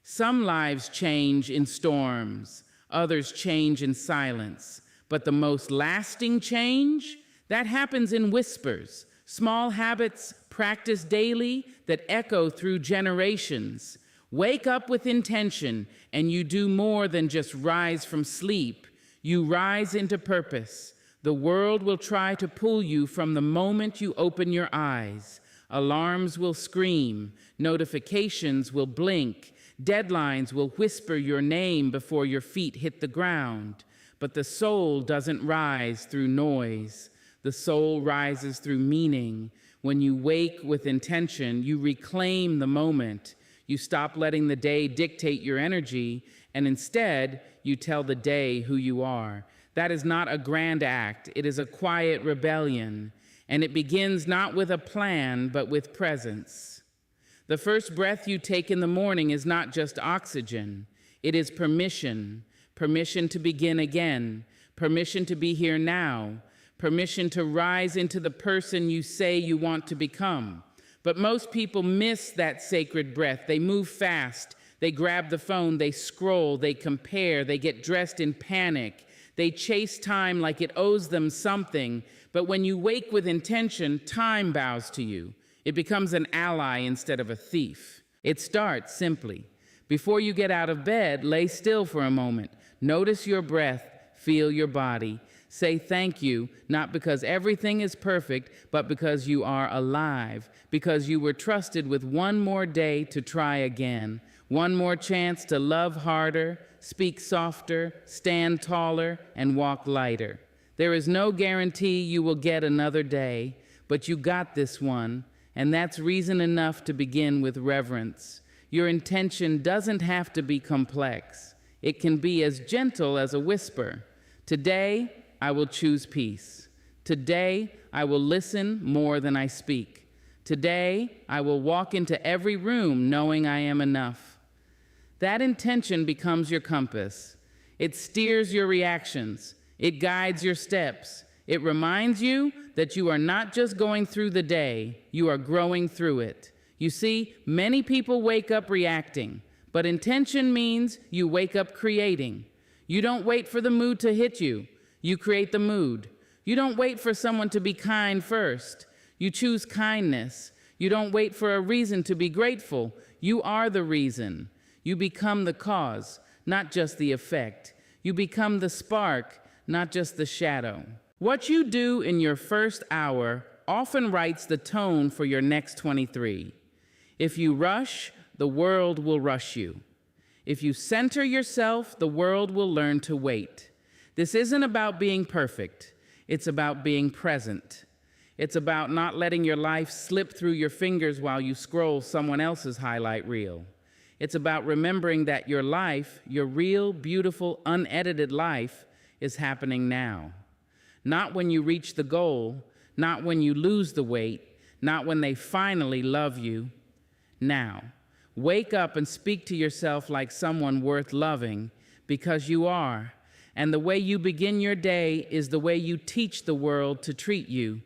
Some lives change in storms, others change in silence. But the most lasting change, that happens in whispers, small habits practiced daily that echo through generations. Wake up with intention, and you do more than just rise from sleep. You rise into purpose. The world will try to pull you from the moment you open your eyes. Alarms will scream, notifications will blink, deadlines will whisper your name before your feet hit the ground. But the soul doesn't rise through noise. The soul rises through meaning. When you wake with intention, you reclaim the moment. You stop letting the day dictate your energy, and instead, you tell the day who you are. That is not a grand act. It is a quiet rebellion, and it begins not with a plan, but with presence. The first breath you take in the morning is not just oxygen. It is permission. Permission to begin again. Permission to be here now. Permission to rise into the person you say you want to become. But most people miss that sacred breath. They move fast. They grab the phone. They scroll. They compare. They get dressed in panic. They chase time like it owes them something. But when you wake with intention, time bows to you. It becomes an ally instead of a thief. It starts simply. Before you get out of bed, lay still for a moment. Notice your breath. Feel your body. Say thank you, not because everything is perfect, but because you are alive, because you were trusted with one more day to try again, one more chance to love harder, speak softer, stand taller, and walk lighter. There is no guarantee you will get another day, but you got this one, and that's reason enough to begin with reverence. Your intention doesn't have to be complex. It can be as gentle as a whisper. Today, I will choose peace. Today, I will listen more than I speak. Today, I will walk into every room knowing I am enough. That intention becomes your compass. It steers your reactions. It guides your steps. It reminds you that you are not just going through the day, you are growing through it. You see, many people wake up reacting, but intention means you wake up creating. You don't wait for the mood to hit you. You create the mood. You don't wait for someone to be kind first. You choose kindness. You don't wait for a reason to be grateful. You are the reason. You become the cause, not just the effect. You become the spark, not just the shadow. What you do in your first hour often writes the tone for your next 23. If you rush, the world will rush you. If you center yourself, the world will learn to wait. This isn't about being perfect. It's about being present. It's about not letting your life slip through your fingers while you scroll someone else's highlight reel. It's about remembering that your life, your real, beautiful, unedited life, is happening now. Not when you reach the goal, not when you lose the weight, not when they finally love you. Now, wake up and speak to yourself like someone worth loving, because you are. And the way you begin your day is the way you teach the world to treat you.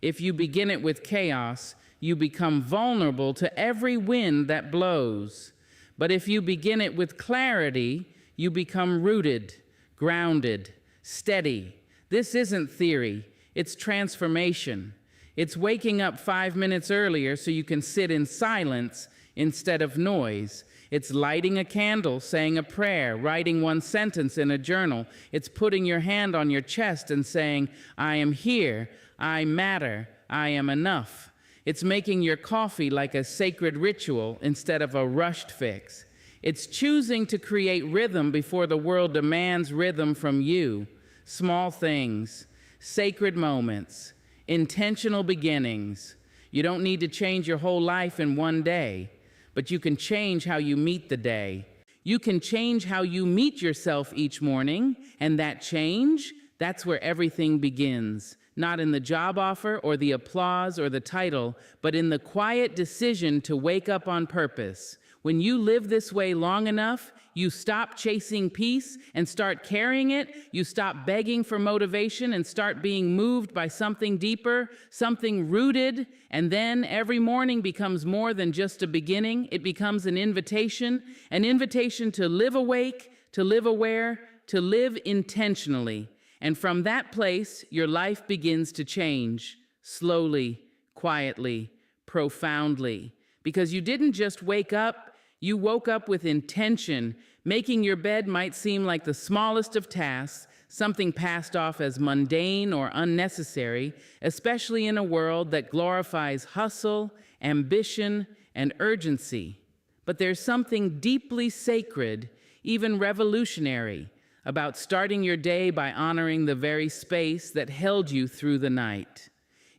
If you begin it with chaos, you become vulnerable to every wind that blows. But if you begin it with clarity, you become rooted, grounded, steady. This isn't theory, it's transformation. It's waking up 5 minutes earlier so you can sit in silence instead of noise. It's lighting a candle, saying a prayer, writing one sentence in a journal. It's putting your hand on your chest and saying, I am here, I matter, I am enough. It's making your coffee like a sacred ritual instead of a rushed fix. It's choosing to create rhythm before the world demands rhythm from you. Small things, sacred moments, intentional beginnings. You don't need to change your whole life in one day. But you can change how you meet the day. You can change how you meet yourself each morning, and that change, that's where everything begins. Not in the job offer or the applause or the title, but in the quiet decision to wake up on purpose. When you live this way long enough, you stop chasing peace and start carrying it. You stop begging for motivation and start being moved by something deeper, something rooted. And then every morning becomes more than just a beginning. It becomes an invitation to live awake, to live aware, to live intentionally. And from that place, your life begins to change slowly, quietly, profoundly. Because you didn't just wake up, you woke up with intention. Making your bed might seem like the smallest of tasks, something passed off as mundane or unnecessary, especially in a world that glorifies hustle, ambition, and urgency. But there's something deeply sacred, even revolutionary, about starting your day by honoring the very space that held you through the night.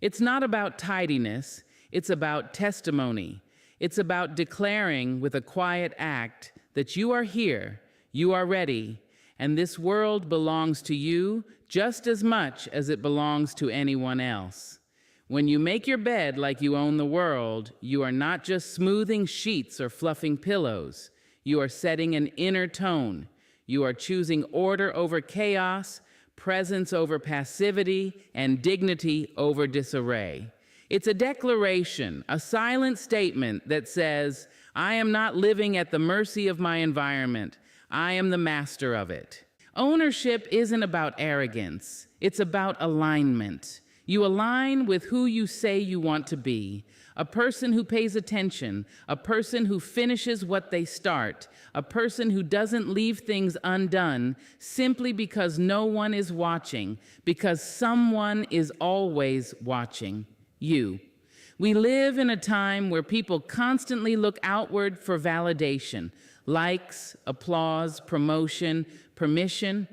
It's not about tidiness, it's about testimony. It's about declaring with a quiet act that you are here, you are ready, and this world belongs to you just as much as it belongs to anyone else. When you make your bed like you own the world, you are not just smoothing sheets or fluffing pillows. You are setting an inner tone. You are choosing order over chaos, presence over passivity, and dignity over disarray. It's a declaration, a silent statement that says, I am not living at the mercy of my environment. I am the master of it. Ownership isn't about arrogance. It's about alignment. You align with who you say you want to be, a person who pays attention, a person who finishes what they start, a person who doesn't leave things undone simply because no one is watching, because someone is always watching. You. We live in a time where people constantly look outward for validation, likes, applause, promotion, permission.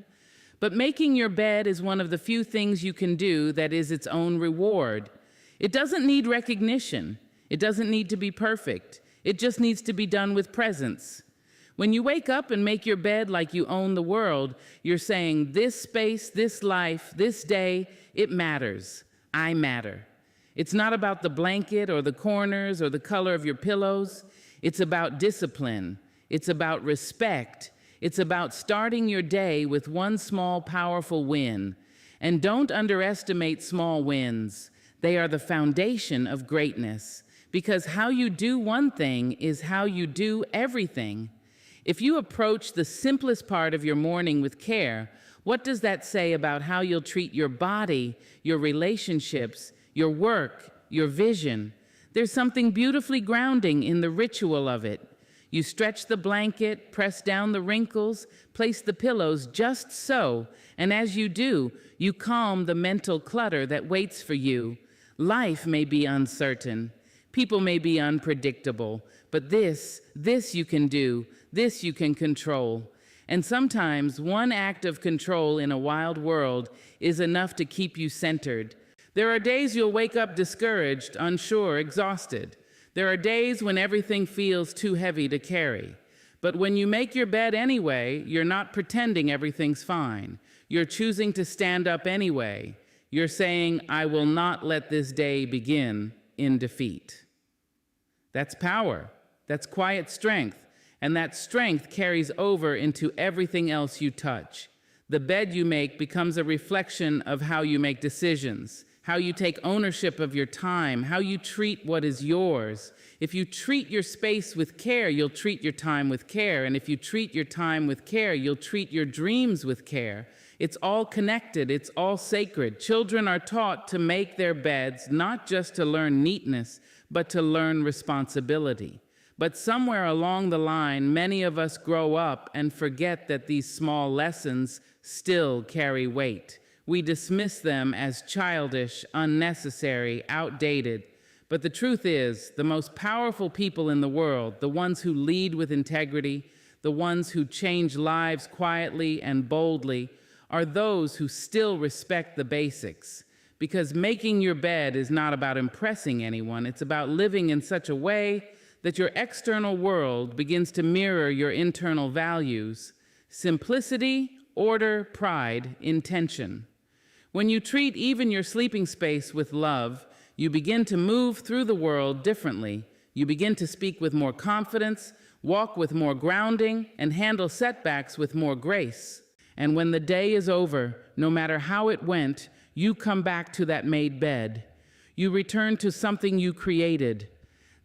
But making your bed is one of the few things you can do that is its own reward. It doesn't need recognition. It doesn't need to be perfect. It just needs to be done with presence. When you wake up and make your bed like you own the world, you're saying, this space, this life, this day, it matters. I matter. It's not about the blanket or the corners or the color of your pillows. It's about discipline. It's about respect. It's about starting your day with one small, powerful win. And don't underestimate small wins. They are the foundation of greatness, because how you do one thing is how you do everything. If you approach the simplest part of your morning with care, what does that say about how you'll treat your body, your relationships, your work, your vision? There's something beautifully grounding in the ritual of it. You stretch the blanket, press down the wrinkles, place the pillows just so, and as you do, you calm the mental clutter that waits for you. Life may be uncertain. People may be unpredictable, but this you can do, this you can control. And sometimes one act of control in a wild world is enough to keep you centered. There are days you'll wake up discouraged, unsure, exhausted. There are days when everything feels too heavy to carry. But when you make your bed anyway, you're not pretending everything's fine. You're choosing to stand up anyway. You're saying, I will not let this day begin in defeat. That's power. That's quiet strength. And that strength carries over into everything else you touch. The bed you make becomes a reflection of how you make decisions, how you take ownership of your time, how you treat what is yours. If you treat your space with care, you'll treat your time with care. And if you treat your time with care, you'll treat your dreams with care. It's all connected. It's all sacred. Children are taught to make their beds, not just to learn neatness, but to learn responsibility. But somewhere along the line, many of us grow up and forget that these small lessons still carry weight. We dismiss them as childish, unnecessary, outdated. But the truth is, the most powerful people in the world, the ones who lead with integrity, the ones who change lives quietly and boldly, are those who still respect the basics. Because making your bed is not about impressing anyone. It's about living in such a way that your external world begins to mirror your internal values: simplicity, order, pride, intention. When you treat even your sleeping space with love, you begin to move through the world differently. You begin to speak with more confidence, walk with more grounding, and handle setbacks with more grace. And when the day is over, no matter how it went, you come back to that made bed. You return to something you created.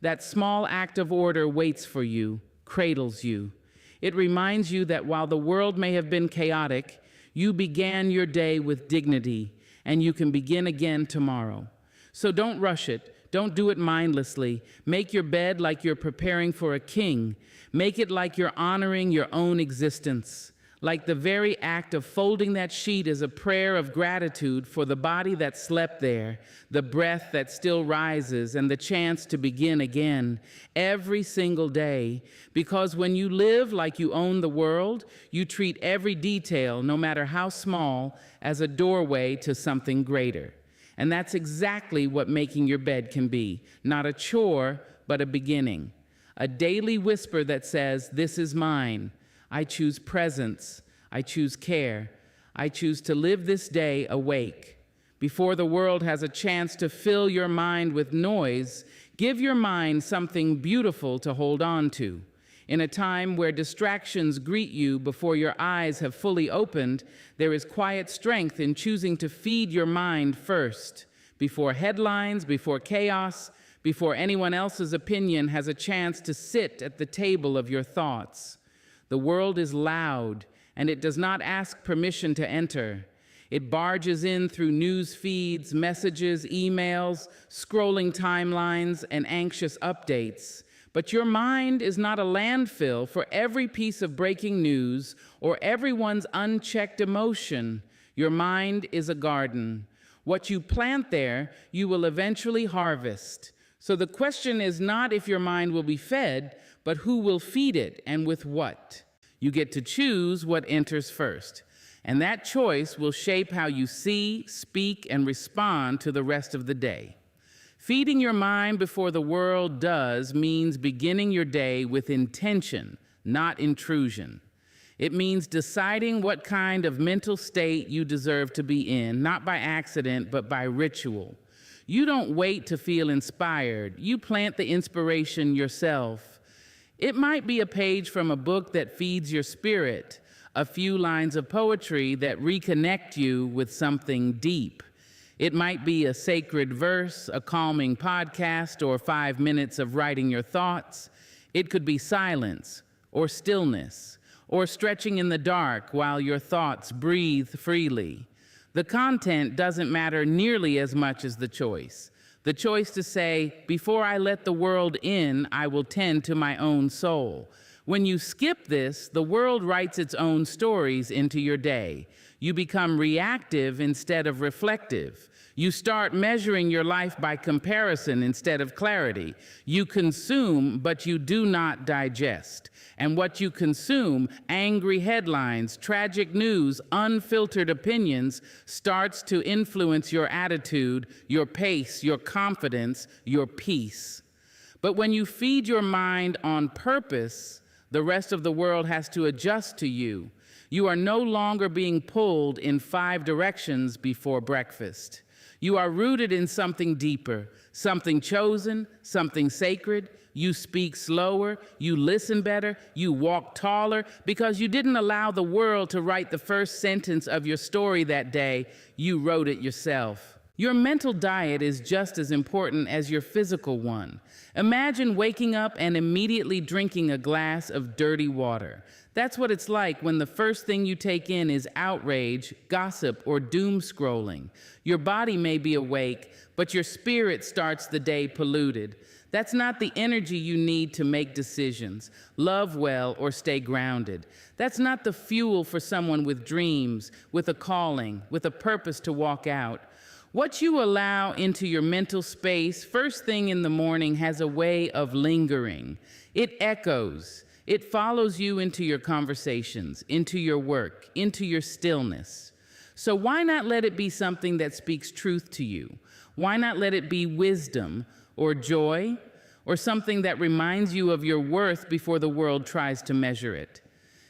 That small act of order waits for you, cradles you. It reminds you that while the world may have been chaotic, you began your day with dignity, and you can begin again tomorrow. So don't rush it. Don't do it mindlessly. Make your bed like you're preparing for a king. Make it like you're honoring your own existence. Like the very act of folding that sheet is a prayer of gratitude for the body that slept there, the breath that still rises, and the chance to begin again every single day. Because when you live like you own the world, you treat every detail, no matter how small, as a doorway to something greater. And that's exactly what making your bed can be. Not a chore, but a beginning. A daily whisper that says, "This is mine. I choose presence. I choose care. I choose to live this day awake." Before the world has a chance to fill your mind with noise, give your mind something beautiful to hold on to. In a time where distractions greet you before your eyes have fully opened, there is quiet strength in choosing to feed your mind first, before headlines, before chaos, before anyone else's opinion has a chance to sit at the table of your thoughts. The world is loud, and it does not ask permission to enter. It barges in through news feeds, messages, emails, scrolling timelines, and anxious updates. But your mind is not a landfill for every piece of breaking news or everyone's unchecked emotion. Your mind is a garden. What you plant there, you will eventually harvest. So the question is not if your mind will be fed, but who will feed it and with what. You get to choose what enters first. And that choice will shape how you see, speak, and respond to the rest of the day. Feeding your mind before the world does means beginning your day with intention, not intrusion. It means deciding what kind of mental state you deserve to be in, not by accident, but by ritual. You don't wait to feel inspired. You plant the inspiration yourself. It might be a page from a book that feeds your spirit, a few lines of poetry that reconnect you with something deep. It might be a sacred verse, a calming podcast, or 5 minutes of writing your thoughts. It could be silence, or stillness, or stretching in the dark while your thoughts breathe freely. The content doesn't matter nearly as much as the choice. The choice to say, before I let the world in, I will tend to my own soul. When you skip this, the world writes its own stories into your day. You become reactive instead of reflective. You start measuring your life by comparison instead of clarity. You consume, but you do not digest. And what you consume, angry headlines, tragic news, unfiltered opinions, starts to influence your attitude, your pace, your confidence, your peace. But when you feed your mind on purpose, the rest of the world has to adjust to you. You are no longer being pulled in 5 directions before breakfast. You are rooted in something deeper, something chosen, something sacred. You speak slower, you listen better, you walk taller, because you didn't allow the world to write the first sentence of your story that day. You wrote it yourself. Your mental diet is just as important as your physical one. Imagine waking up and immediately drinking a glass of dirty water. That's what it's like when the first thing you take in is outrage, gossip, or doom scrolling. Your body may be awake, but your spirit starts the day polluted. That's not the energy you need to make decisions, love well, or stay grounded. That's not the fuel for someone with dreams, with a calling, with a purpose to walk out. What you allow into your mental space first thing in the morning has a way of lingering. It echoes. It follows you into your conversations, into your work, into your stillness. So why not let it be something that speaks truth to you? Why not let it be wisdom or joy or something that reminds you of your worth before the world tries to measure it?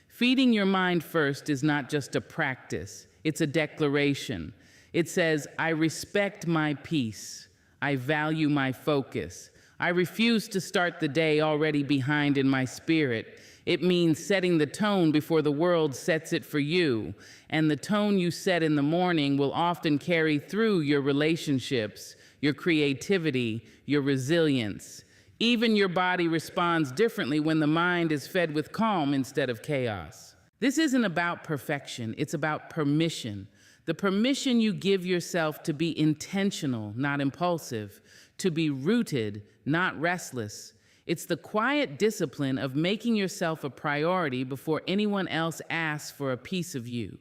Feeding your mind first is not just a practice, it's a declaration. It says, I respect my peace. I value my focus. I refuse to start the day already behind in my spirit. It means setting the tone before the world sets it for you. And the tone you set in the morning will often carry through your relationships, your creativity, your resilience. Even your body responds differently when the mind is fed with calm instead of chaos. This isn't about perfection, it's about permission. The permission you give yourself to be intentional, not impulsive, to be rooted, not restless. It's the quiet discipline of making yourself a priority before anyone else asks for a piece of you.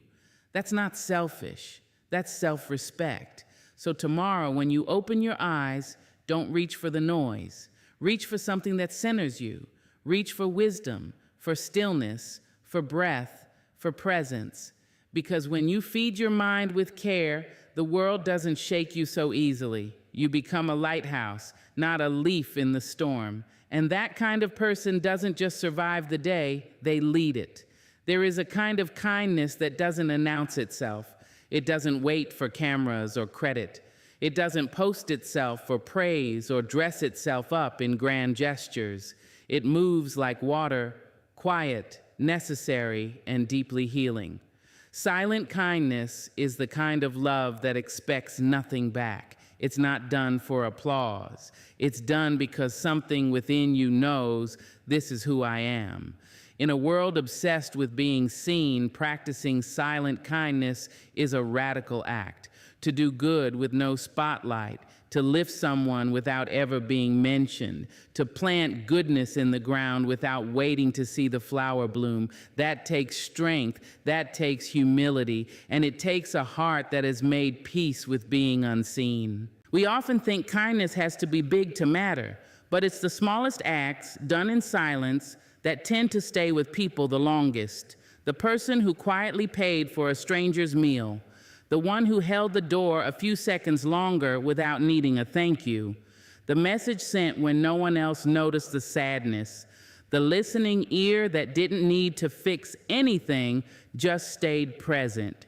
That's not selfish, that's self-respect. So tomorrow, when you open your eyes, don't reach for the noise. Reach for something that centers you. Reach for wisdom, for stillness, for breath, for presence. Because when you feed your mind with care, the world doesn't shake you so easily. You become a lighthouse, not a leaf in the storm. And that kind of person doesn't just survive the day, they lead it. There is a kind of kindness that doesn't announce itself. It doesn't wait for cameras or credit. It doesn't post itself for praise or dress itself up in grand gestures. It moves like water, quiet, necessary, and deeply healing. Silent kindness is the kind of love that expects nothing back. It's not done for applause. It's done because something within you knows, this is who I am. In a world obsessed with being seen, practicing silent kindness is a radical act. To do good with no spotlight, to lift someone without ever being mentioned, to plant goodness in the ground without waiting to see the flower bloom. That takes strength, that takes humility, and it takes a heart that has made peace with being unseen. We often think kindness has to be big to matter, but it's the smallest acts done in silence that tend to stay with people the longest. The person who quietly paid for a stranger's meal, the one who held the door a few seconds longer without needing a thank you, the message sent when no one else noticed the sadness, the listening ear that didn't need to fix anything, just stayed present.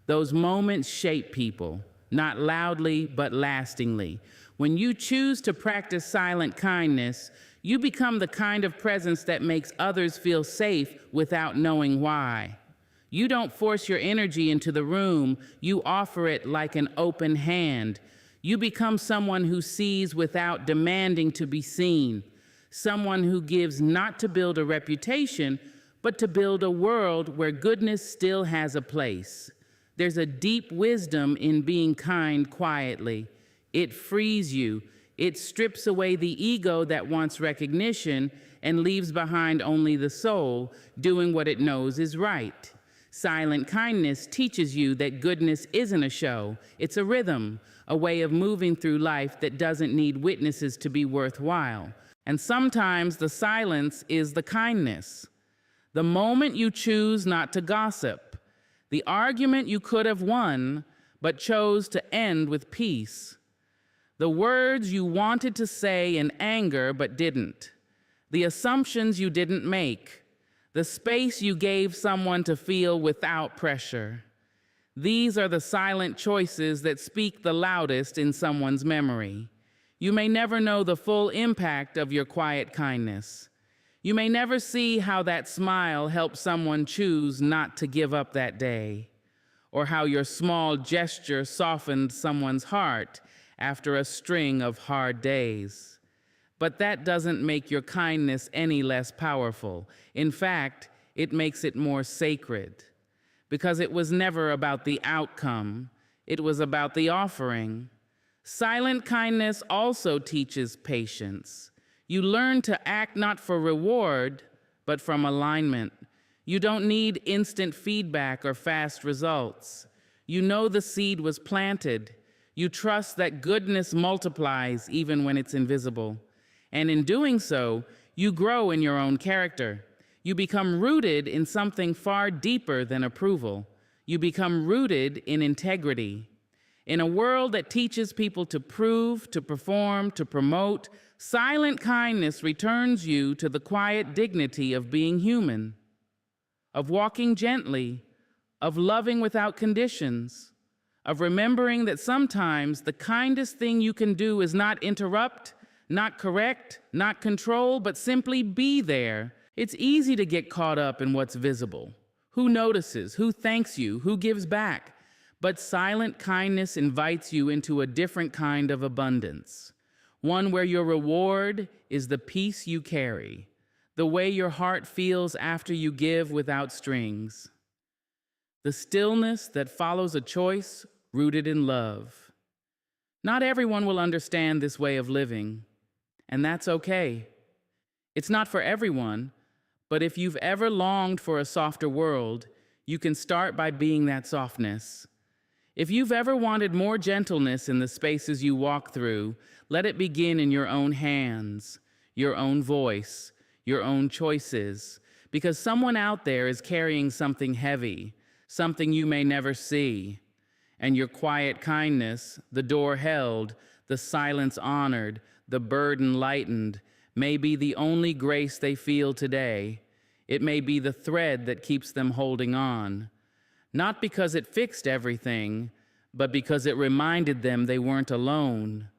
Those moments shape people, not loudly, but lastingly. When you choose to practice silent kindness, you become the kind of presence that makes others feel safe without knowing why. You don't force your energy into the room, you offer it like an open hand. You become someone who sees without demanding to be seen, someone who gives not to build a reputation, but to build a world where goodness still has a place. There's a deep wisdom in being kind quietly. It frees you. It strips away the ego that wants recognition and leaves behind only the soul, doing what it knows is right. Silent kindness teaches you that goodness isn't a show, it's a rhythm, a way of moving through life that doesn't need witnesses to be worthwhile. And sometimes the silence is the kindness. The moment you choose not to gossip, the argument you could have won, but chose to end with peace. The words you wanted to say in anger but didn't. The assumptions you didn't make. The space you gave someone to feel without pressure. These are the silent choices that speak the loudest in someone's memory. You may never know the full impact of your quiet kindness. You may never see how that smile helped someone choose not to give up that day, or how your small gesture softened someone's heart after a string of hard days. But that doesn't make your kindness any less powerful. In fact, it makes it more sacred, because it was never about the outcome, it was about the offering. Silent kindness also teaches patience. You learn to act not for reward, but from alignment. You don't need instant feedback or fast results. You know the seed was planted. You trust that goodness multiplies even when it's invisible. And in doing so, you grow in your own character. You become rooted in something far deeper than approval. You become rooted in integrity. In a world that teaches people to prove, to perform, to promote, silent kindness returns you to the quiet dignity of being human, of walking gently, of loving without conditions, of remembering that sometimes the kindest thing you can do is not interrupt, Not correct, not control, but simply be there. It's easy to get caught up in what's visible. Who notices? Who thanks you? Who gives back? But silent kindness invites you into a different kind of abundance. One where your reward is the peace you carry, the way your heart feels after you give without strings, the stillness that follows a choice rooted in love. Not everyone will understand this way of living, and that's okay. It's not for everyone, but if you've ever longed for a softer world, you can start by being that softness. If you've ever wanted more gentleness in the spaces you walk through, let it begin in your own hands, your own voice, your own choices, because someone out there is carrying something heavy, something you may never see. And your quiet kindness, the door held, the silence honored, the burden lightened, may be the only grace they feel today. It may be the thread that keeps them holding on. Not because it fixed everything, but because it reminded them they weren't alone.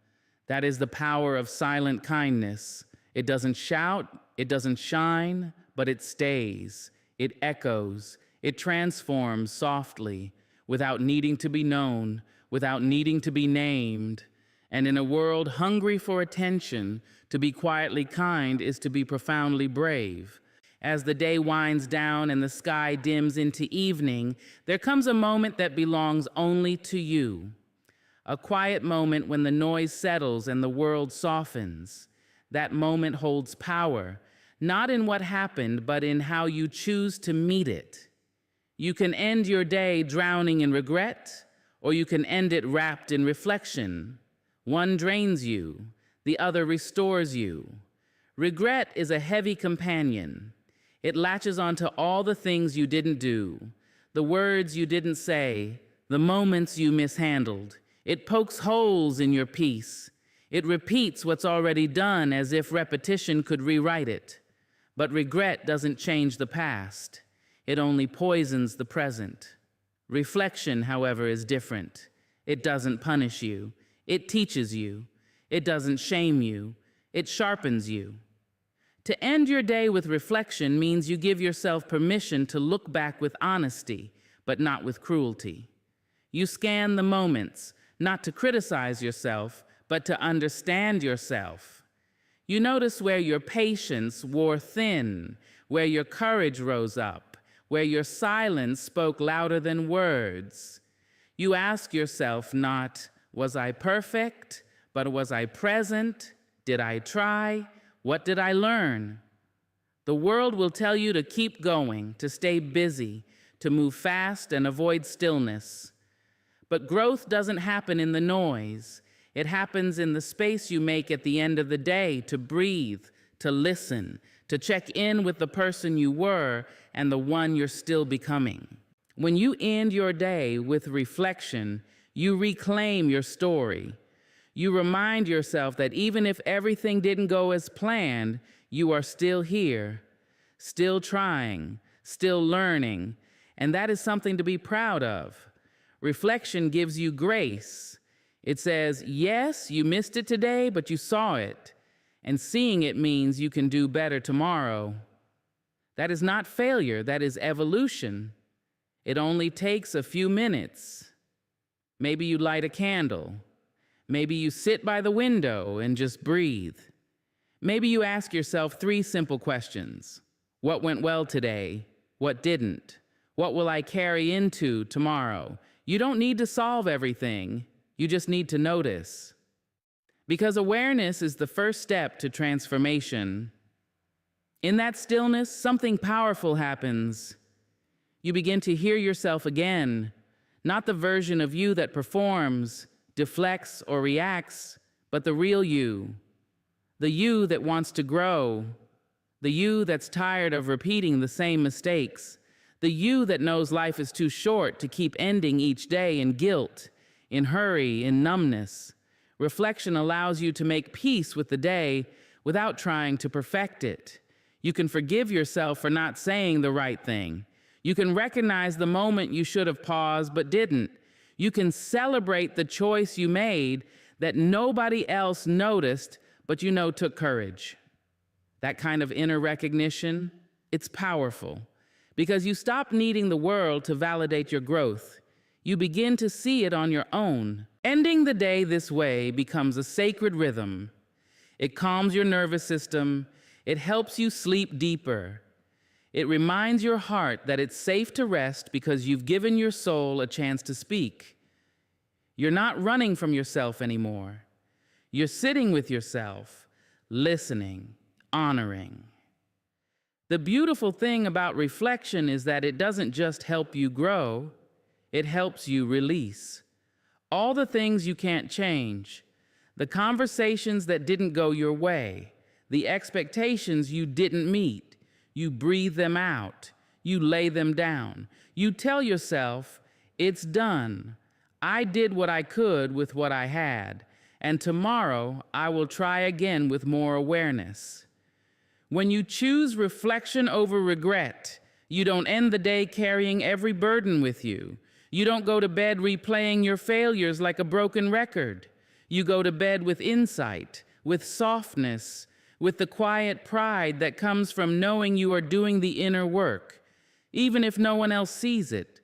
That is the power of silent kindness. It doesn't shout, it doesn't shine, but it stays. It echoes. It transforms softly, without needing to be known, without needing to be named. And in a world hungry for attention, to be quietly kind is to be profoundly brave. As the day winds down and the sky dims into evening, there comes a moment that belongs only to you. A quiet moment when the noise settles and the world softens. That moment holds power, not in what happened, but in how you choose to meet it. You can end your day drowning in regret, or you can end it wrapped in reflection. One drains you, the other restores you. Regret is a heavy companion. It latches onto all the things you didn't do, the words you didn't say, the moments you mishandled. It pokes holes in your peace. It repeats what's already done as if repetition could rewrite it. But regret doesn't change the past. It only poisons the present. Reflection, however, is different. It doesn't punish you. It teaches you. It doesn't shame you. It sharpens you. To end your day with reflection means you give yourself permission to look back with honesty, but not with cruelty. You scan the moments, not to criticize yourself, but to understand yourself. You notice where your patience wore thin, where your courage rose up, where your silence spoke louder than words. You ask yourself not, was I perfect? But was I present? Did I try? What did I learn? The world will tell you to keep going, to stay busy, to move fast and avoid stillness. But growth doesn't happen in the noise. It happens in the space you make at the end of the day to breathe, to listen, to check in with the person you were and the one you're still becoming. When you end your day with reflection, you reclaim your story. You remind yourself that even if everything didn't go as planned, you are still here, still trying, still learning, and that is something to be proud of. Reflection gives you grace. It says, yes, you missed it today, but you saw it, and seeing it means you can do better tomorrow. That is not failure, that is evolution. It only takes a few minutes. Maybe you light a candle. Maybe you sit by the window and just breathe. Maybe you ask yourself 3 simple questions. What went well today? What didn't? What will I carry into tomorrow? You don't need to solve everything. You just need to notice. Because awareness is the first step to transformation. In that stillness, something powerful happens. You begin to hear yourself again, not the version of you that performs, deflects, or reacts, but the real you. The you that wants to grow. The you that's tired of repeating the same mistakes. The you that knows life is too short to keep ending each day in guilt, in hurry, in numbness. Reflection allows you to make peace with the day without trying to perfect it. You can forgive yourself for not saying the right thing. You can recognize the moment you should have paused but didn't. You can celebrate the choice you made that nobody else noticed, but took courage. That kind of inner recognition, it's powerful because you stop needing the world to validate your growth. You begin to see it on your own. Ending the day this way becomes a sacred rhythm. It calms your nervous system. It helps you sleep deeper. It reminds your heart that it's safe to rest because you've given your soul a chance to speak. You're not running from yourself anymore. You're sitting with yourself, listening, honoring. The beautiful thing about reflection is that it doesn't just help you grow, it helps you release. All the things you can't change, the conversations that didn't go your way, the expectations you didn't meet, you breathe them out, you lay them down. You tell yourself, it's done. I did what I could with what I had, and tomorrow I will try again with more awareness. When you choose reflection over regret, you don't end the day carrying every burden with you. You don't go to bed replaying your failures like a broken record. You go to bed with insight, with softness, with the quiet pride that comes from knowing you are doing the inner work, even if no one else sees it.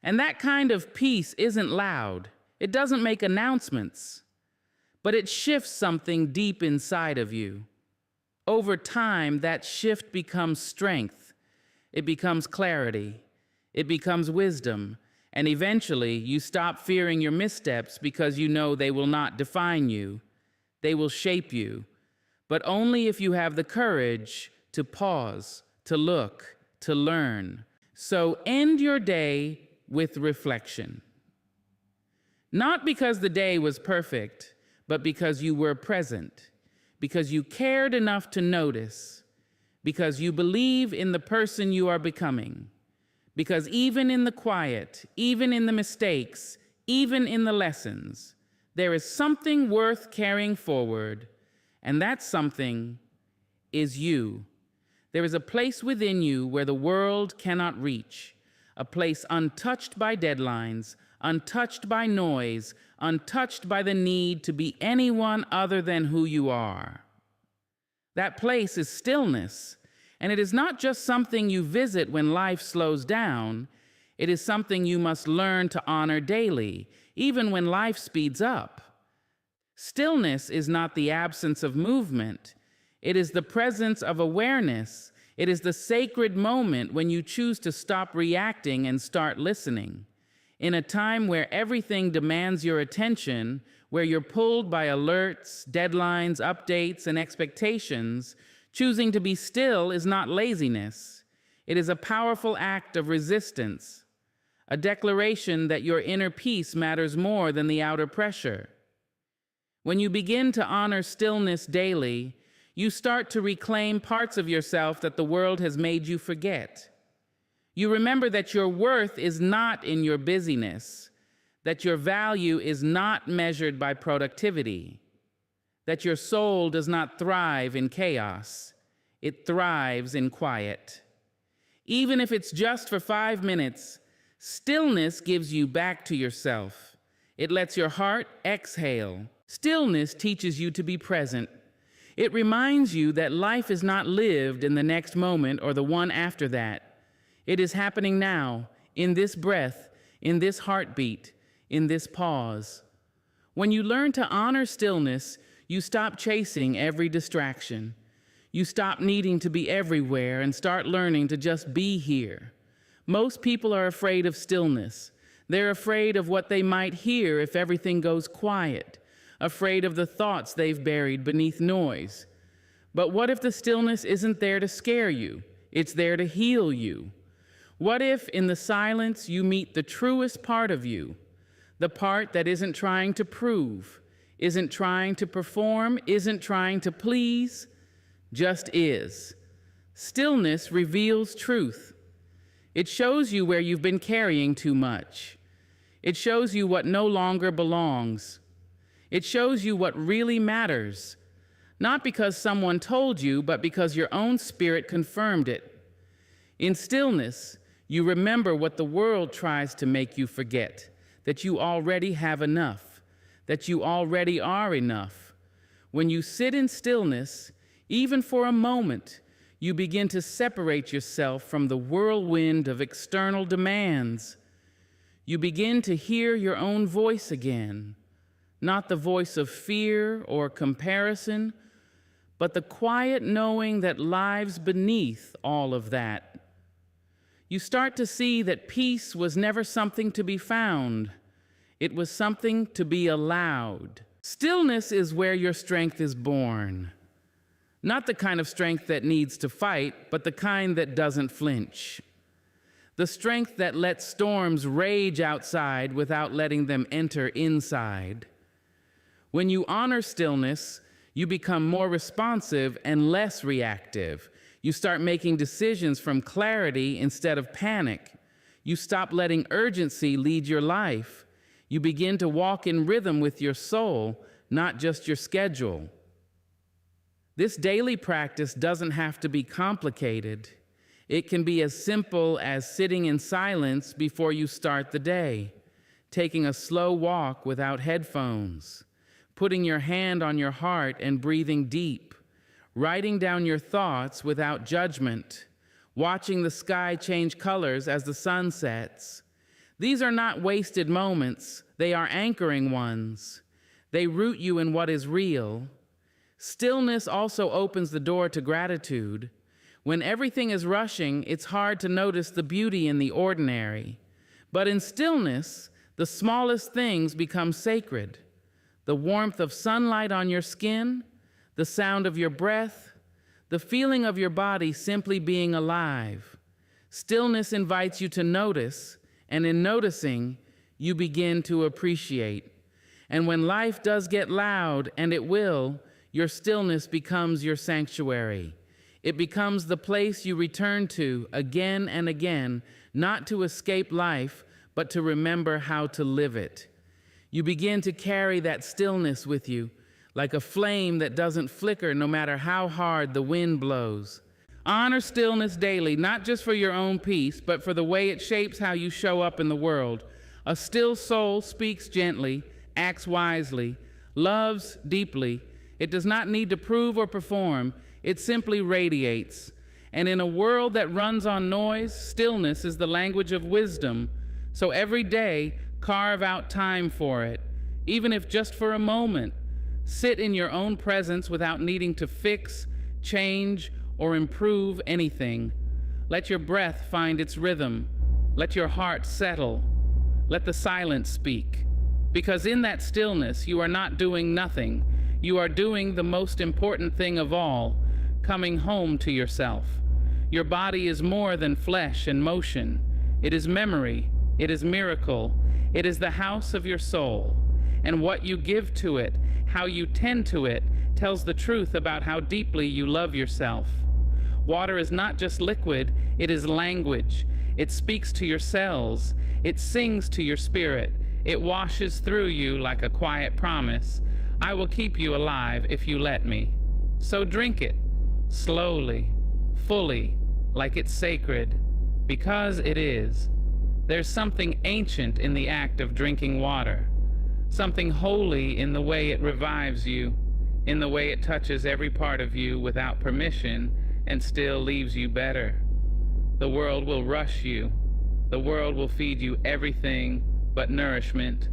And that kind of peace isn't loud. It doesn't make announcements, but it shifts something deep inside of you. Over time, that shift becomes strength. It becomes clarity. It becomes wisdom. And eventually, you stop fearing your missteps because you know they will not define you. They will shape you. But only if you have the courage to pause, to look, to learn. So end your day with reflection. Not because the day was perfect, but because you were present. Because you cared enough to notice, because you believe in the person you are becoming, because even in the quiet, even in the mistakes, even in the lessons, there is something worth carrying forward, and that something is you. There is a place within you where the world cannot reach, a place untouched by deadlines, untouched by noise, untouched by the need to be anyone other than who you are. That place is stillness, and it is not just something you visit when life slows down. It is something you must learn to honor daily, even when life speeds up. Stillness is not the absence of movement. It is the presence of awareness. It is the sacred moment when you choose to stop reacting and start listening. In a time where everything demands your attention, where you're pulled by alerts, deadlines, updates, and expectations, choosing to be still is not laziness. It is a powerful act of resistance, a declaration that your inner peace matters more than the outer pressure. When you begin to honor stillness daily, you start to reclaim parts of yourself that the world has made you forget. You remember that your worth is not in your busyness, that your value is not measured by productivity, that your soul does not thrive in chaos, it thrives in quiet. Even if it's just for 5 minutes, stillness gives you back to yourself. It lets your heart exhale. Stillness teaches you to be present. It reminds you that life is not lived in the next moment or the one after that. It is happening now, in this breath, in this heartbeat, in this pause. When you learn to honor stillness, you stop chasing every distraction. You stop needing to be everywhere and start learning to just be here. Most people are afraid of stillness. They're afraid of what they might hear if everything goes quiet, afraid of the thoughts they've buried beneath noise. But what if the stillness isn't there to scare you? It's there to heal you. What if in the silence you meet the truest part of you, the part that isn't trying to prove, isn't trying to perform, isn't trying to please, just is. Stillness reveals truth. It shows you where you've been carrying too much. It shows you what no longer belongs. It shows you what really matters, not because someone told you, but because your own spirit confirmed it. In stillness, you remember what the world tries to make you forget, that you already have enough, that you already are enough. When you sit in stillness, even for a moment, you begin to separate yourself from the whirlwind of external demands. You begin to hear your own voice again, not the voice of fear or comparison, but the quiet knowing that lies beneath all of that. You start to see that peace was never something to be found. It was something to be allowed. Stillness is where your strength is born. Not the kind of strength that needs to fight, but the kind that doesn't flinch. The strength that lets storms rage outside without letting them enter inside. When you honor stillness, you become more responsive and less reactive. You start making decisions from clarity instead of panic. You stop letting urgency lead your life. You begin to walk in rhythm with your soul, not just your schedule. This daily practice doesn't have to be complicated. It can be as simple as sitting in silence before you start the day, taking a slow walk without headphones, putting your hand on your heart and breathing deep, writing down your thoughts without judgment, watching the sky change colors as the sun sets. These are not wasted moments, they are anchoring ones. They root you in what is real. Stillness also opens the door to gratitude. When everything is rushing, it's hard to notice the beauty in the ordinary. But in stillness, the smallest things become sacred. The warmth of sunlight on your skin, the sound of your breath, the feeling of your body simply being alive. Stillness invites you to notice, and in noticing, you begin to appreciate. And when life does get loud, and it will, your stillness becomes your sanctuary. It becomes the place you return to again and again, not to escape life, but to remember how to live it. You begin to carry that stillness with you, like a flame that doesn't flicker no matter how hard the wind blows. Honor stillness daily, not just for your own peace, but for the way it shapes how you show up in the world. A still soul speaks gently, acts wisely, loves deeply. It does not need to prove or perform. It simply radiates. And in a world that runs on noise, stillness is the language of wisdom. So every day, carve out time for it, even if just for a moment. Sit in your own presence without needing to fix, change, or improve anything. Let your breath find its rhythm. Let your heart settle. Let the silence speak. Because in that stillness, you are not doing nothing. You are doing the most important thing of all, coming home to yourself. Your body is more than flesh and motion. It is memory. It is miracle. It is the house of your soul. And what you give to it, how you tend to it, tells the truth about how deeply you love yourself. Water is not just liquid, it is language. It speaks to your cells. It sings to your spirit. It washes through you like a quiet promise. I will keep you alive if you let me. So drink it, slowly, fully, like it's sacred, because it is. There's something ancient in the act of drinking water, something holy in the way it revives you, in the way it touches every part of you without permission and still leaves you better. The world will rush you. The world will feed you everything but nourishment.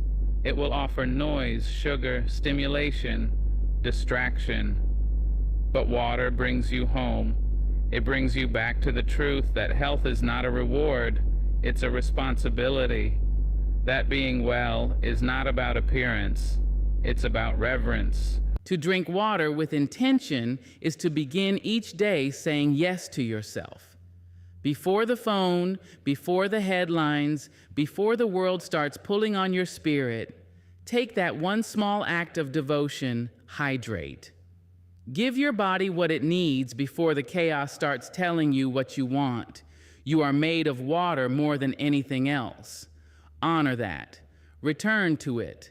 It will offer noise, sugar, stimulation, distraction. But water brings you home. It brings you back to the truth that health is not a reward, it's a responsibility. That being well is not about appearance, it's about reverence. To drink water with intention is to begin each day saying yes to yourself. Before the phone, before the headlines, before the world starts pulling on your spirit, take that one small act of devotion, hydrate. Give your body what it needs before the chaos starts telling you what you want. You are made of water more than anything else. Honor that. Return to it.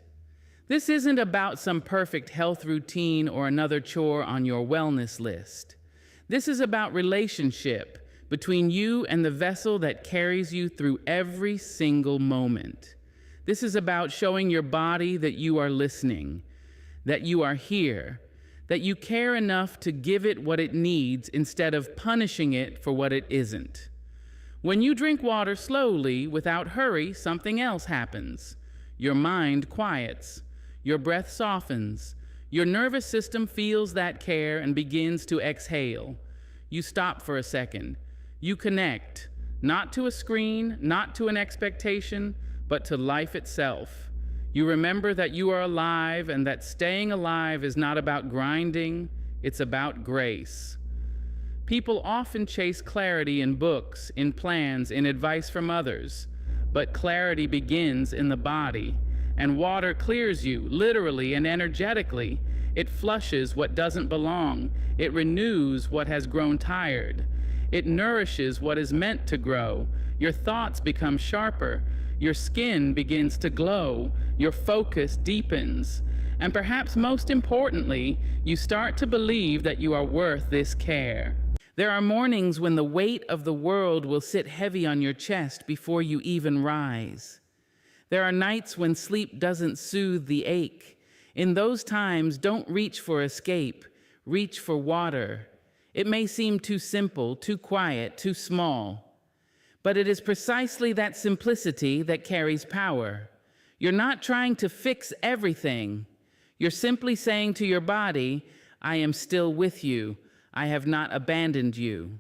This isn't about some perfect health routine or another chore on your wellness list. This is about relationship between you and the vessel that carries you through every single moment. This is about showing your body that you are listening, that you are here, that you care enough to give it what it needs instead of punishing it for what it isn't. When you drink water slowly, without hurry, something else happens. Your mind quiets. Your breath softens. Your nervous system feels that care and begins to exhale. You stop for a second. You connect, not to a screen, not to an expectation, but to life itself. You remember that you are alive and that staying alive is not about grinding, it's about grace. People often chase clarity in books, in plans, in advice from others, but clarity begins in the body, and water clears you, literally and energetically. It flushes what doesn't belong. It renews what has grown tired. It nourishes what is meant to grow. Your thoughts become sharper. Your skin begins to glow. Your focus deepens. And perhaps most importantly, you start to believe that you are worth this care. There are mornings when the weight of the world will sit heavy on your chest before you even rise. There are nights when sleep doesn't soothe the ache. In those times, don't reach for escape. Reach for water. It may seem too simple, too quiet, too small. But it is precisely that simplicity that carries power. You're not trying to fix everything. You're simply saying to your body, I am still with you. I have not abandoned you.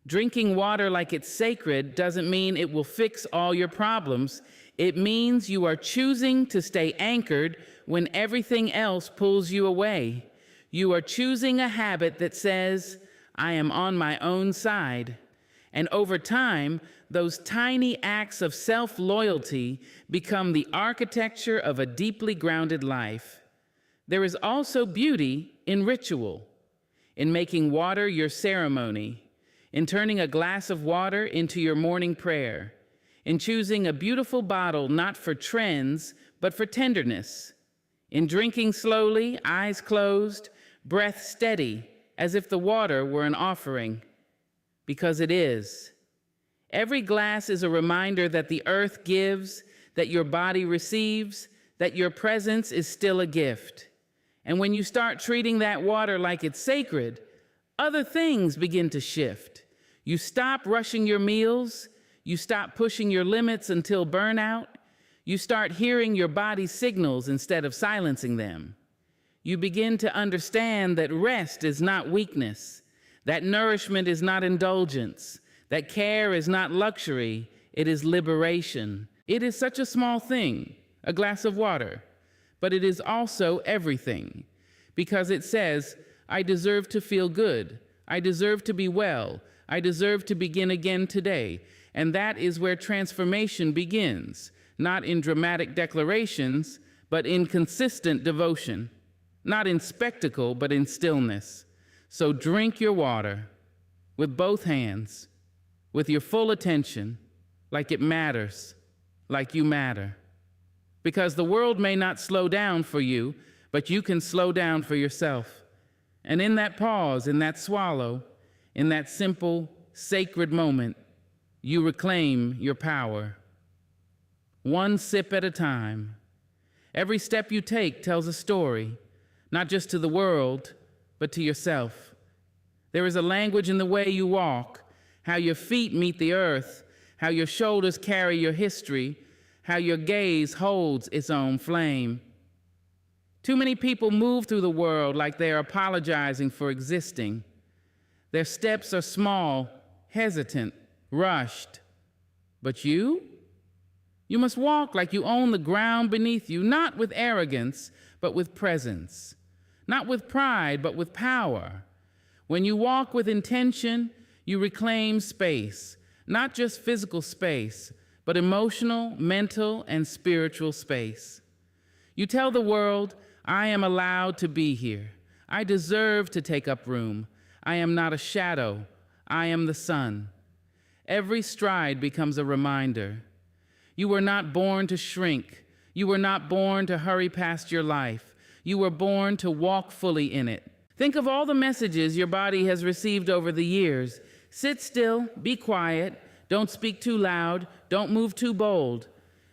Drinking water like it's sacred doesn't mean it will fix all your problems. It means you are choosing to stay anchored when everything else pulls you away. You are choosing a habit that says, I am on my own side. And over time, those tiny acts of self-loyalty become the architecture of a deeply grounded life. There is also beauty in ritual, in making water your ceremony, in turning a glass of water into your morning prayer, in choosing a beautiful bottle not for trends, but for tenderness, in drinking slowly, eyes closed, breath steady, as if the water were an offering, because it is. Every glass is a reminder that the earth gives, that your body receives, that your presence is still a gift. And when you start treating that water like it's sacred, other things begin to shift. You stop rushing your meals. You stop pushing your limits until burnout. You start hearing your body's signals instead of silencing them. You begin to understand that rest is not weakness, that nourishment is not indulgence, that care is not luxury, it is liberation. It is such a small thing, a glass of water, but it is also everything, because it says, I deserve to feel good, I deserve to be well, I deserve to begin again today. And that is where transformation begins, not in dramatic declarations, but in consistent devotion, not in spectacle, but in stillness. So drink your water with both hands, with your full attention, like it matters, like you matter. Because the world may not slow down for you, but you can slow down for yourself. And in that pause, in that swallow, in that simple, sacred moment, you reclaim your power. One sip at a time. Every step you take tells a story, not just to the world, but to yourself. There is a language in the way you walk, how your feet meet the earth, how your shoulders carry your history, how your gaze holds its own flame. Too many people move through the world like they are apologizing for existing. Their steps are small, hesitant, rushed. But you must walk like you own the ground beneath you, not with arrogance, but with presence. Not with pride, but with power. When you walk with intention, you reclaim space, not just physical space, but emotional, mental, and spiritual space. You tell the world, I am allowed to be here. I deserve to take up room. I am not a shadow. I am the sun. Every stride becomes a reminder. You were not born to shrink. You were not born to hurry past your life. You were born to walk fully in it. Think of all the messages your body has received over the years. Sit still, be quiet, don't speak too loud, don't move too bold.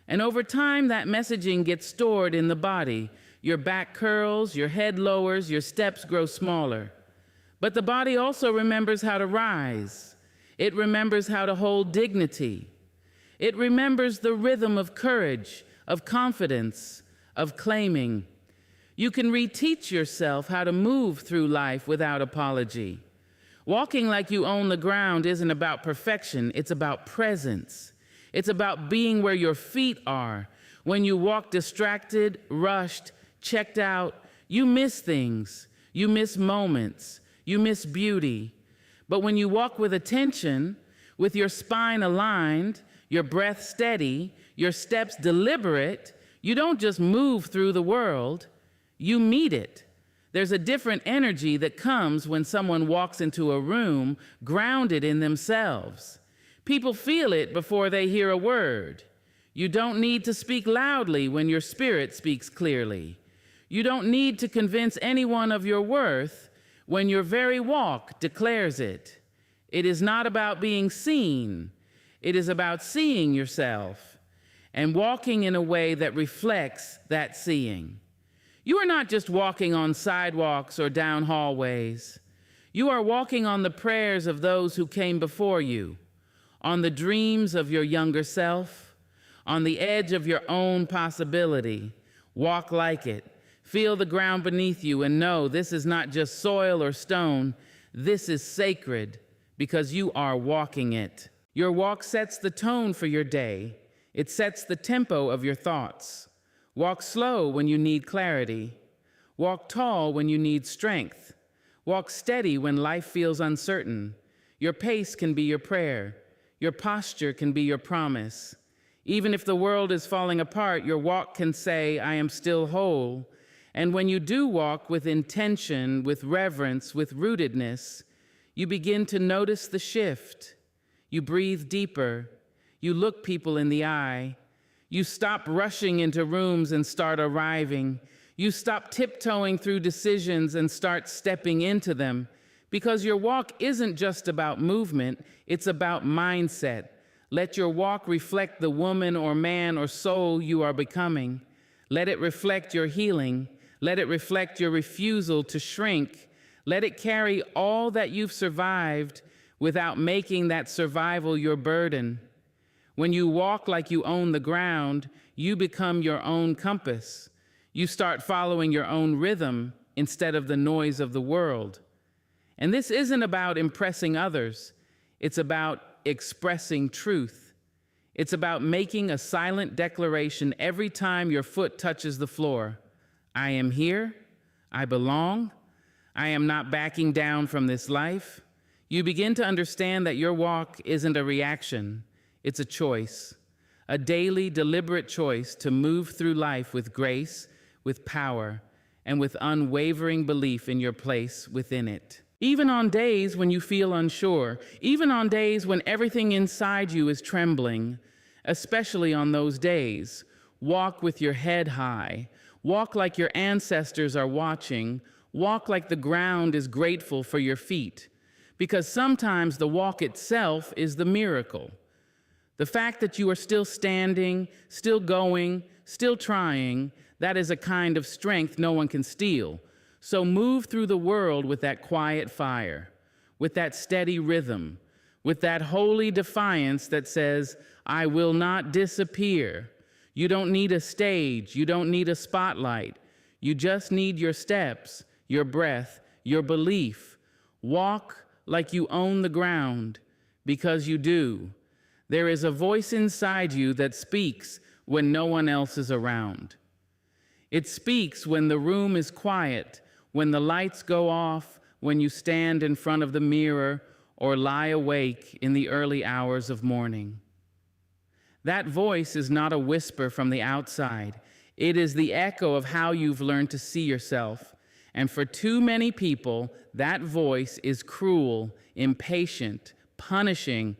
And over time, that messaging gets stored in the body, Your back curls, your head lowers, your steps grow smaller. But the body also remembers how to rise. It remembers how to hold dignity. It remembers the rhythm of courage, of confidence, of claiming. You can reteach yourself how to move through life without apology. Walking like you own the ground isn't about perfection, it's about presence. It's about being where your feet are. When you walk distracted, rushed, checked out, you miss things, you miss moments, you miss beauty. But when you walk with attention, with your spine aligned, your breath steady, your steps deliberate, you don't just move through the world, you meet it. There's a different energy that comes when someone walks into a room grounded in themselves. People feel it before they hear a word. You don't need to speak loudly when your spirit speaks clearly. You don't need to convince anyone of your worth when your very walk declares it. It is not about being seen. It is about seeing yourself and walking in a way that reflects that seeing. You are not just walking on sidewalks or down hallways. You are walking on the prayers of those who came before you, on the dreams of your younger self, on the edge of your own possibility. Walk like it. Feel the ground beneath you and know this is not just soil or stone. This is sacred because you are walking it. Your walk sets the tone for your day. It sets the tempo of your thoughts. Walk slow when you need clarity. Walk tall when you need strength. Walk steady when life feels uncertain. Your pace can be your prayer. Your posture can be your promise. Even if the world is falling apart, your walk can say, I am still whole. And when you do walk with intention, with reverence, with rootedness, you begin to notice the shift. You breathe deeper. You look people in the eye. You stop rushing into rooms and start arriving. You stop tiptoeing through decisions and start stepping into them, because your walk isn't just about movement, it's about mindset. Let your walk reflect the woman or man or soul you are becoming. Let it reflect your healing. Let it reflect your refusal to shrink. Let it carry all that you've survived without making that survival your burden. When you walk like you own the ground, you become your own compass. You start following your own rhythm instead of the noise of the world. And this isn't about impressing others. It's about expressing truth. It's about making a silent declaration every time your foot touches the floor. I am here. I belong. I am not backing down from this life. You begin to understand that your walk isn't a reaction. It's a choice, a daily, deliberate choice to move through life with grace, with power, and with unwavering belief in your place within it. Even on days when you feel unsure, even on days when everything inside you is trembling, especially on those days, walk with your head high. Walk like your ancestors are watching. Walk like the ground is grateful for your feet. Because sometimes the walk itself is the miracle. The fact that you are still standing, still going, still trying, that is a kind of strength no one can steal. So move through the world with that quiet fire, with that steady rhythm, with that holy defiance that says, I will not disappear. You don't need a stage. You don't need a spotlight. You just need your steps, your breath, your belief. Walk like you own the ground, because you do. There is a voice inside you that speaks when no one else is around. It speaks when the room is quiet, when the lights go off, when you stand in front of the mirror or lie awake in the early hours of morning. That voice is not a whisper from the outside. It is the echo of how you've learned to see yourself. And for too many people, that voice is cruel, impatient, punishing.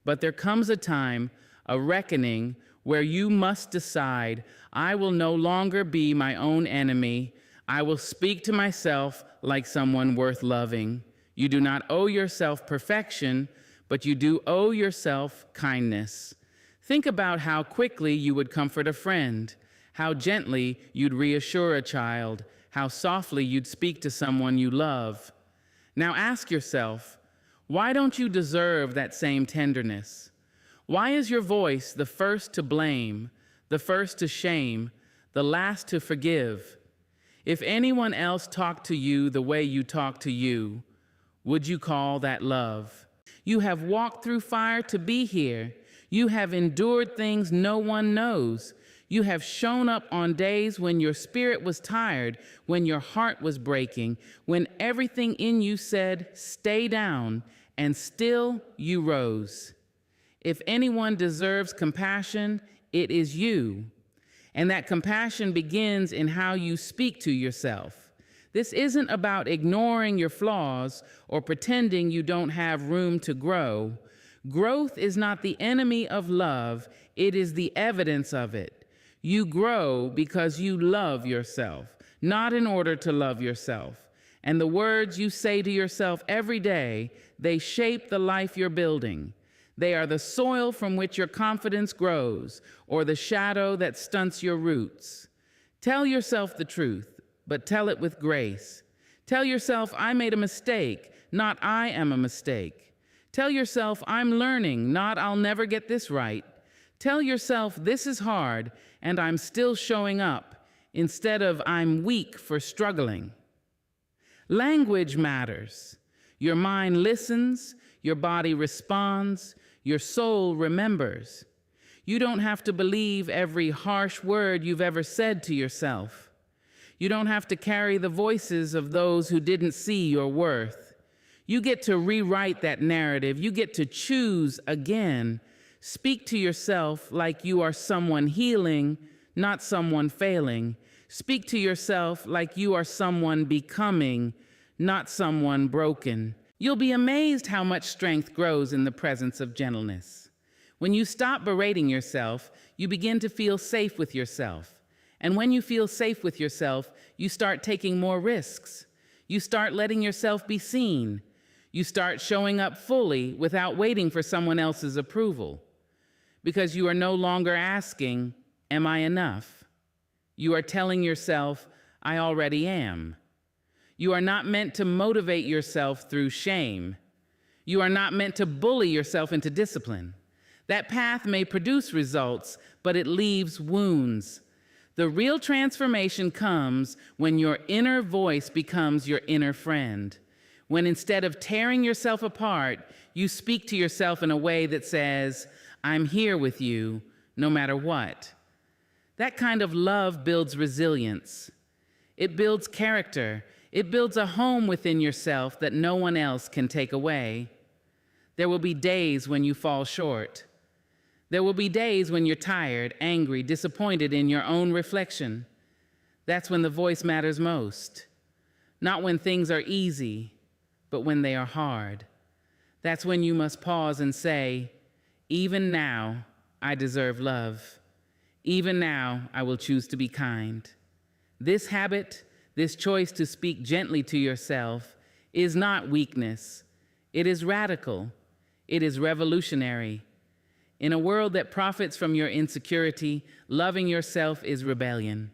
But there comes a time, a reckoning, where you must decide, I will no longer be my own enemy. I will speak to myself like someone worth loving. You do not owe yourself perfection, but you do owe yourself kindness. Think about how quickly you would comfort a friend, how gently you'd reassure a child, how softly you'd speak to someone you love. Now ask yourself, why don't you deserve that same tenderness? Why is your voice the first to blame, the first to shame, the last to forgive? If anyone else talked to you the way you talk to you, would you call that love? You have walked through fire to be here. You have endured things no one knows. You have shown up on days when your spirit was tired, when your heart was breaking, when everything in you said, stay down, and still you rose. If anyone deserves compassion, it is you. And that compassion begins in how you speak to yourself. This isn't about ignoring your flaws or pretending you don't have room to grow. Growth is not the enemy of love, it is the evidence of it. You grow because you love yourself, not in order to love yourself. And the words you say to yourself every day, they shape the life you're building. They are the soil from which your confidence grows, or the shadow that stunts your roots. Tell yourself the truth, but tell it with grace. Tell yourself, I made a mistake, not I am a mistake. Tell yourself, I'm learning, not I'll never get this right. Tell yourself, this is hard, and I'm still showing up, instead of I'm weak for struggling. Language matters. Your mind listens, your body responds, your soul remembers. You don't have to believe every harsh word you've ever said to yourself. You don't have to carry the voices of those who didn't see your worth. You get to rewrite that narrative. You get to choose again. Speak to yourself like you are someone healing, not someone failing. Speak to yourself like you are someone becoming, not someone broken. You'll be amazed how much strength grows in the presence of gentleness. When you stop berating yourself, you begin to feel safe with yourself. And when you feel safe with yourself, you start taking more risks. You start letting yourself be seen. You start showing up fully without waiting for someone else's approval. Because you are no longer asking, am I enough? You are telling yourself, I already am. You are not meant to motivate yourself through shame. You are not meant to bully yourself into discipline. That path may produce results, but it leaves wounds. The real transformation comes when your inner voice becomes your inner friend. When instead of tearing yourself apart, you speak to yourself in a way that says, I'm here with you, no matter what. That kind of love builds resilience. It builds character. It builds a home within yourself that no one else can take away. There will be days when you fall short. There will be days when you're tired, angry, disappointed in your own reflection. That's when the voice matters most. Not when things are easy, but when they are hard. That's when you must pause and say, even now, I deserve love. Even now, I will choose to be kind. This habit, this choice to speak gently to yourself, is not weakness. It is radical. It is revolutionary. In a world that profits from your insecurity, loving yourself is rebellion.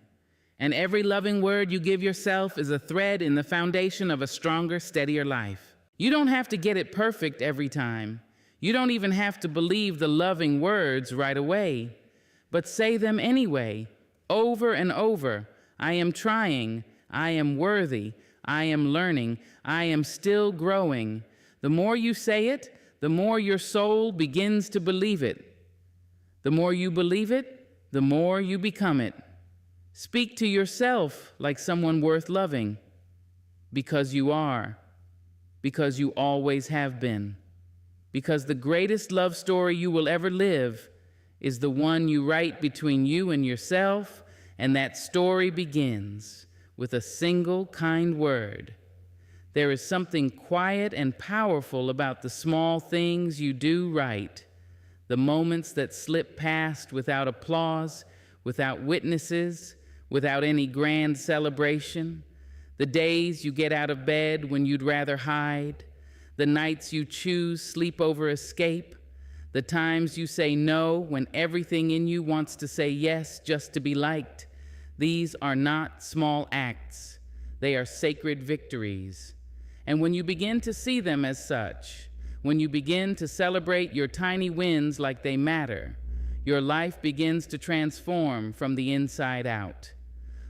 And every loving word you give yourself is a thread in the foundation of a stronger, steadier life. You don't have to get it perfect every time. You don't even have to believe the loving words right away. But say them anyway, over and over. I am trying. I am worthy. I am learning. I am still growing. The more you say it, the more your soul begins to believe it. The more you believe it, the more you become it. Speak to yourself like someone worth loving, because you are, because you always have been, because the greatest love story you will ever live is the one you write between you and yourself, and that story begins with a single kind word. There is something quiet and powerful about the small things you do right, the moments that slip past without applause, without witnesses, without any grand celebration, the days you get out of bed when you'd rather hide, the nights you choose sleep over escape, the times you say no when everything in you wants to say yes just to be liked, These are not small acts. They are sacred victories. And when you begin to see them as such, when you begin to celebrate your tiny wins like they matter, your life begins to transform from the inside out.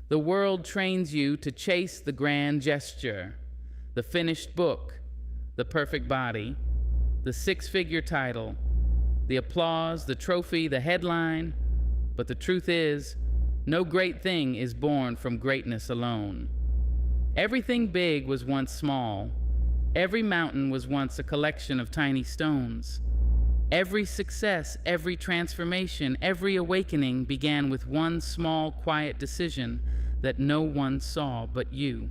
The world trains you to chase the grand gesture, the finished book, the perfect body, the six-figure title, the applause, the trophy, the headline. But the truth is, no great thing is born from greatness alone. Everything big was once small. Every mountain was once a collection of tiny stones. Every success, every transformation, every awakening began with one small, quiet decision that no one saw but you.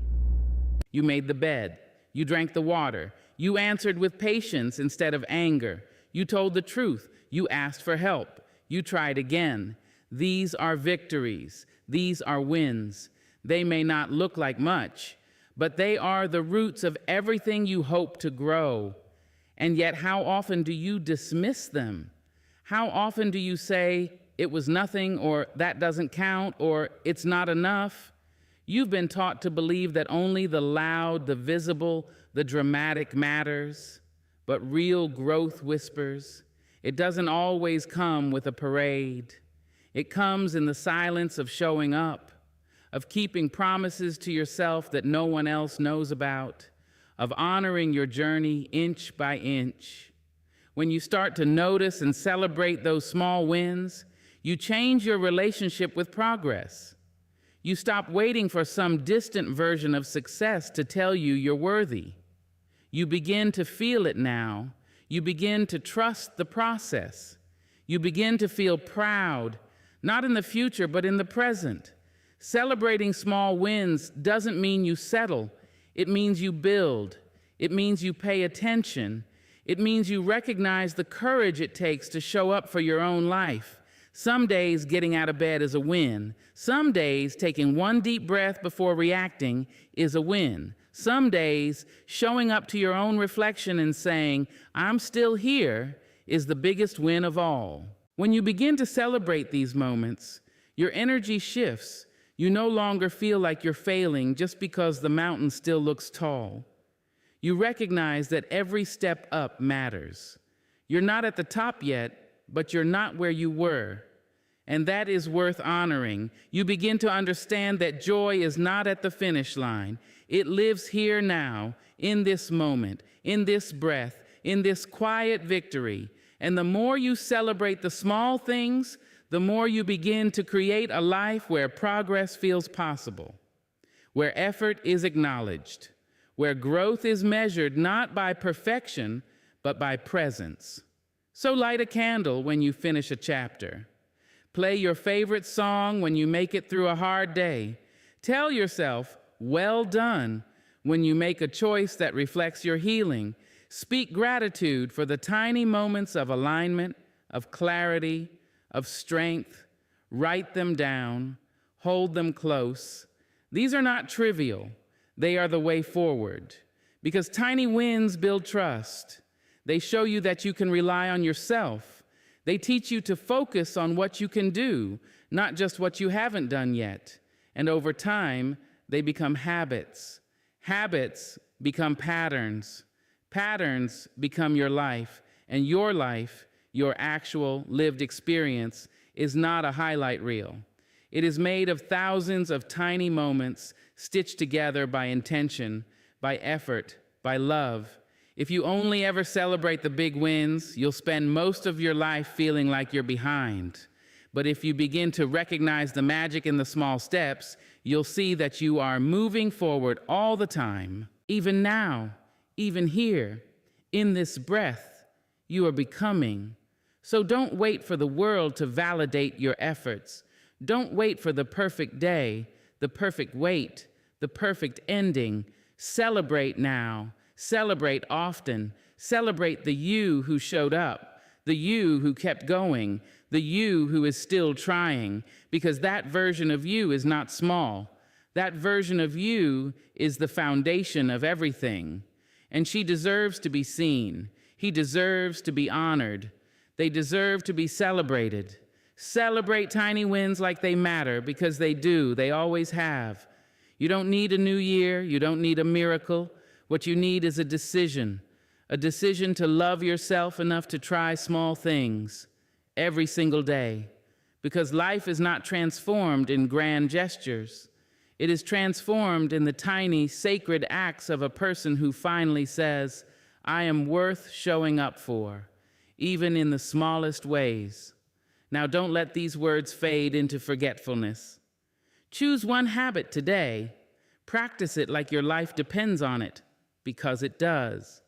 You made the bed. You drank the water. You answered with patience instead of anger. You told the truth. You asked for help. You tried again. These are victories. These are wins. They may not look like much, but they are the roots of everything you hope to grow. And yet, how often do you dismiss them? How often do you say, it was nothing, or that doesn't count, or it's not enough? You've been taught to believe that only the loud, the visible, the dramatic matters, but real growth whispers. It doesn't always come with a parade. It comes in the silence of showing up, of keeping promises to yourself that no one else knows about, of honoring your journey inch by inch. When you start to notice and celebrate those small wins, you change your relationship with progress. You stop waiting for some distant version of success to tell you you're worthy. You begin to feel it now. You begin to trust the process. You begin to feel proud, not in the future, but in the present. Celebrating small wins doesn't mean you settle. It means you build. It means you pay attention. It means you recognize the courage it takes to show up for your own life. Some days getting out of bed is a win. Some days taking one deep breath before reacting is a win. Some days showing up to your own reflection and saying, I'm still here, is the biggest win of all. When you begin to celebrate these moments, your energy shifts. You no longer feel like you're failing just because the mountain still looks tall. You recognize that every step up matters. You're not at the top yet, but you're not where you were. And that is worth honoring. You begin to understand that joy is not at the finish line. It lives here now, in this moment, in this breath, in this quiet victory. And the more you celebrate the small things, the more you begin to create a life where progress feels possible, where effort is acknowledged, where growth is measured not by perfection, but by presence. So light a candle when you finish a chapter. Play your favorite song when you make it through a hard day. Tell yourself, well done, when you make a choice that reflects your healing. Speak gratitude for the tiny moments of alignment, of clarity, of strength. Write them down. Hold them close. These are not trivial. They are the way forward. Because tiny wins build trust. They show you that you can rely on yourself. They teach you to focus on what you can do, not just what you haven't done yet. And over time, they become habits. Habits become patterns. Patterns become your life. And your life, your actual lived experience, is not a highlight reel. It is made of thousands of tiny moments stitched together by intention, by effort, by love. If you only ever celebrate the big wins, you'll spend most of your life feeling like you're behind. But if you begin to recognize the magic in the small steps, you'll see that you are moving forward all the time. Even now, even here, in this breath, you are becoming. So don't wait for the world to validate your efforts. Don't wait for the perfect day, the perfect wait, the perfect ending. Celebrate now. Celebrate often. Celebrate the you who showed up, the you who kept going, the you who is still trying, because that version of you is not small. That version of you is the foundation of everything. And she deserves to be seen. He deserves to be honored. They deserve to be celebrated. Celebrate tiny wins like they matter, because they do. They always have. You don't need a new year. You don't need a miracle. What you need is a decision to love yourself enough to try small things every single day. Because life is not transformed in grand gestures. It is transformed in the tiny, sacred acts of a person who finally says, I am worth showing up for, even in the smallest ways. Now, don't let these words fade into forgetfulness. Choose one habit today. Practice it like your life depends on it, because it does.